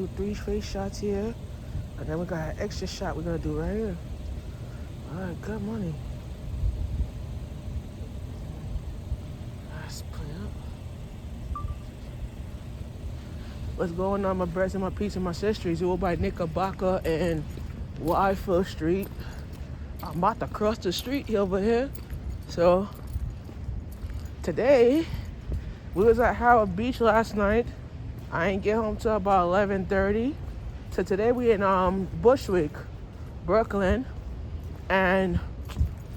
do 3 face shots here. And then we got an extra shot we're gonna do right here. Alright, good money. Let's play up. What's going on, my brothers and my peeps and my sisters? You by Knickerbocker and Weinfeld Street. I'm about to cross the street over here. So today we was at Howard Beach last night. I ain't get home till about 11:30. So today we in Bushwick, Brooklyn, and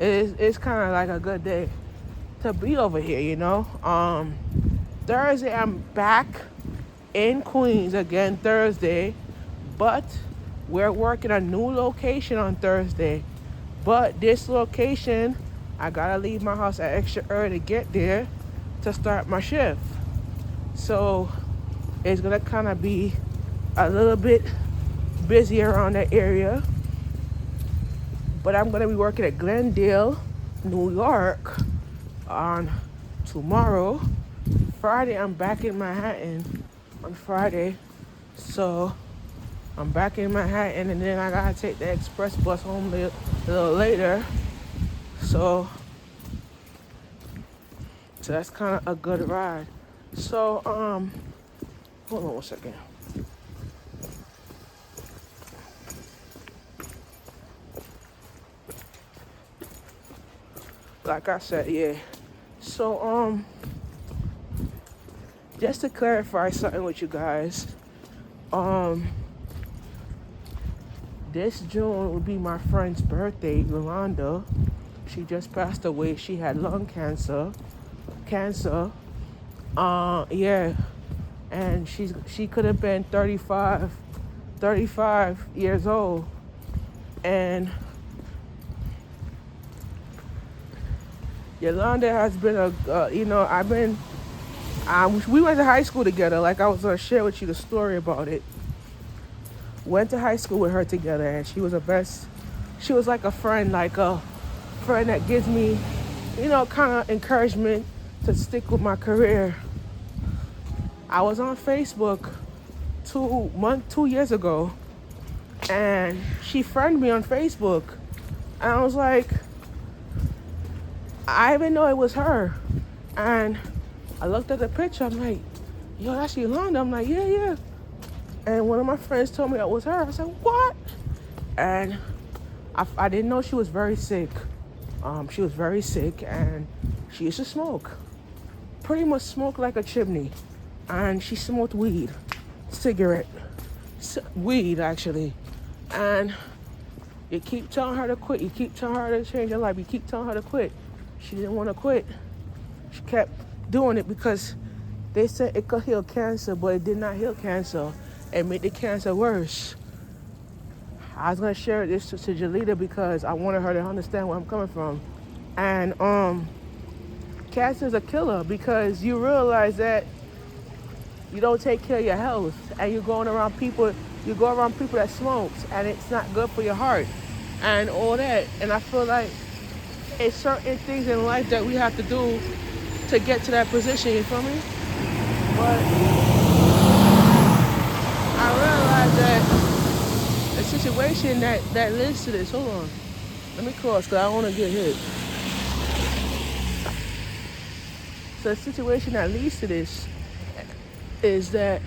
it's kind of like a good day to be over here, you know. Thursday I'm back in Queens again Thursday, but we're working a new location on Thursday. But this location, I gotta leave my house at extra early to get there to start my shift. So it's gonna kind of be a little bit busy around that area. But I'm gonna be working at Glendale, New York on tomorrow. Friday, I'm back in Manhattan on Friday. So I'm back in Manhattan, and then I gotta take the express bus home a little later. So that's kind of a good ride. So hold on one second. Like I said, yeah. So just to clarify something with you guys, this June will be my friend's birthday, Yolanda. She just passed away. She had lung cancer. Yeah. And she could have been 35 years old. And Yolanda has been we went to high school together. Like I was gonna share with you the story about it. Went to high school with her together, and she was like a friend that gives me, kind of encouragement to stick with my career. I was on Facebook 2 years ago, and she friended me on Facebook, and I was like, I didn't know it was her. And I looked at the picture, I'm like, yo, that's Yolanda. I'm like, yeah. And one of my friends told me that was her. I said, what? And I didn't know she was very sick. She was very sick, and she used to smoke. Pretty much smoked like a chimney. And she smoked weed, weed actually. And you keep telling her to quit. You keep telling her to change her life. You keep telling her to quit. She didn't want to quit. She kept doing it because they said it could heal cancer, but it did not heal cancer. It made the cancer worse. I was gonna share this to Jalita because I wanted her to understand where I'm coming from. And cancer is a killer because you realize that you don't take care of your health, and you go around people that smokes, and it's not good for your heart and all that. And I feel like it's certain things in life that we have to do to get to that position, you feel me? But I realized that the situation that leads to this, hold on, let me cross because I don't want to get hit. So the situation that leads to this is that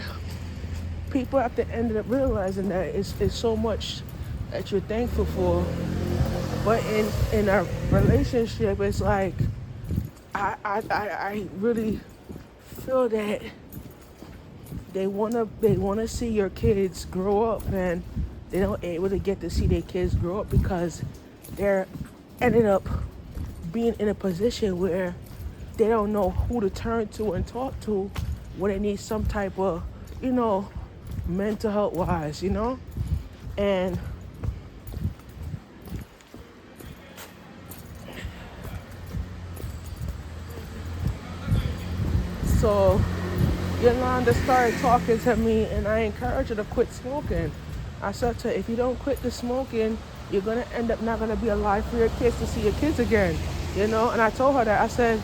people have to end up realizing that it's so much that you're thankful for. But in a relationship, it's like I really feel that they wanna see your kids grow up, and they don't able to get to see their kids grow up because they're ended up being in a position where they don't know who to turn to and talk to when they need some type of, mental health wise, and so Yolanda started talking to me, and I encouraged her to quit smoking. I said to her, if you don't quit the smoking, you're gonna end up not gonna be alive for your kids to see your kids again, And I told her that. I said,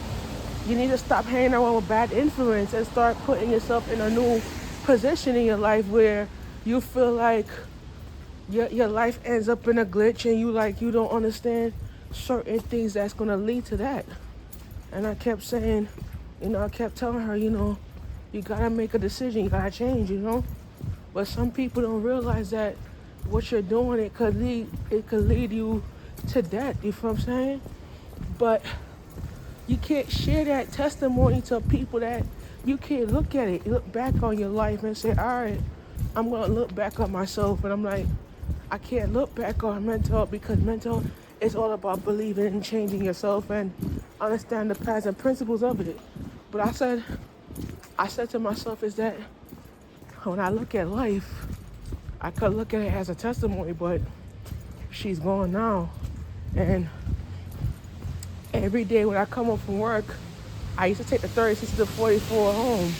you need to stop hanging around with bad influence and start putting yourself in a new position in your life where you feel like your life ends up in a glitch and you don't understand certain things that's gonna lead to that. And I kept saying, I kept telling her, you gotta make a decision, you gotta change, But some people don't realize that what you're doing, it could lead you to death. You feel what I'm saying? But you can't share that testimony to people that you can't look at it, look back on your life and say, all right, I'm gonna look back on myself. And I'm like, I can't look back on mental because mental is all about believing and changing yourself and understand the patterns and principles of it. But I said to myself is that when I look at life, I could look at it as a testimony, but she's gone now. And every day when I come home from work, I used to take the 36 to the 44 home.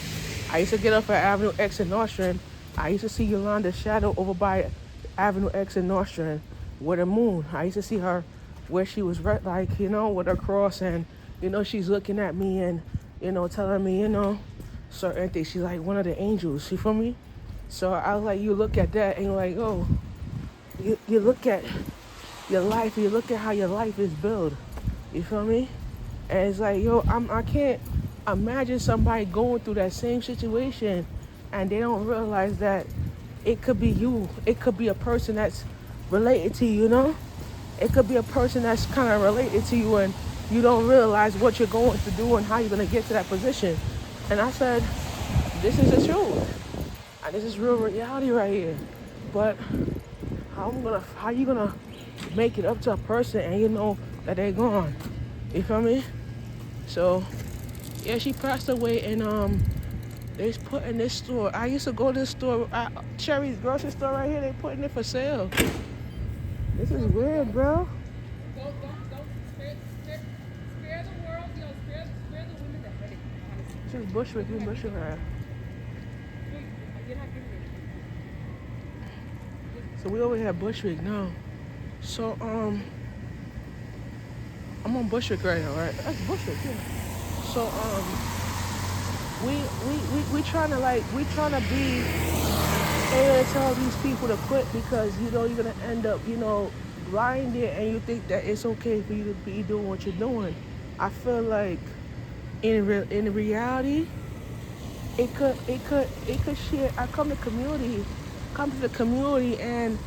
I used to get up at Avenue X in Nostrand. I used to see Yolanda's shadow over by Avenue X in Nostrand with a moon. I used to see her where she was like, with her cross and, she's looking at me and, telling me, certain things. She's like one of the angels. You feel me? So I was like, you look at that and you're like, oh, you look at your life, you look at how your life is built. You feel me? And it's like, I can't imagine somebody going through that same situation and they don't realize that it could be you. It could be a person that's related to you, It could be a person that's kind of related to you and you don't realize what you're going to do and how you're going to get to that position. And I said, this is the truth. And this is real reality right here. But how you gonna make it up to a person and you know that they're gone? You feel me? So yeah, she passed away and they put in this store. I used to go to this store, Cherry's grocery store right here, they putting it for sale. This is weird, bro. Don't spare the world, spare the women that had it, honestly. She's Bushwick, you Bushwick her. You're not giving it. So we over here at Bushwick now. So I'm on Bushwick right now, right? That's Bushwick, yeah. So we trying to be able to tell these people to quit because you're gonna end up blinded and you think that it's okay for you to be doing what you're doing. I feel like in reality it could share. I come to the community and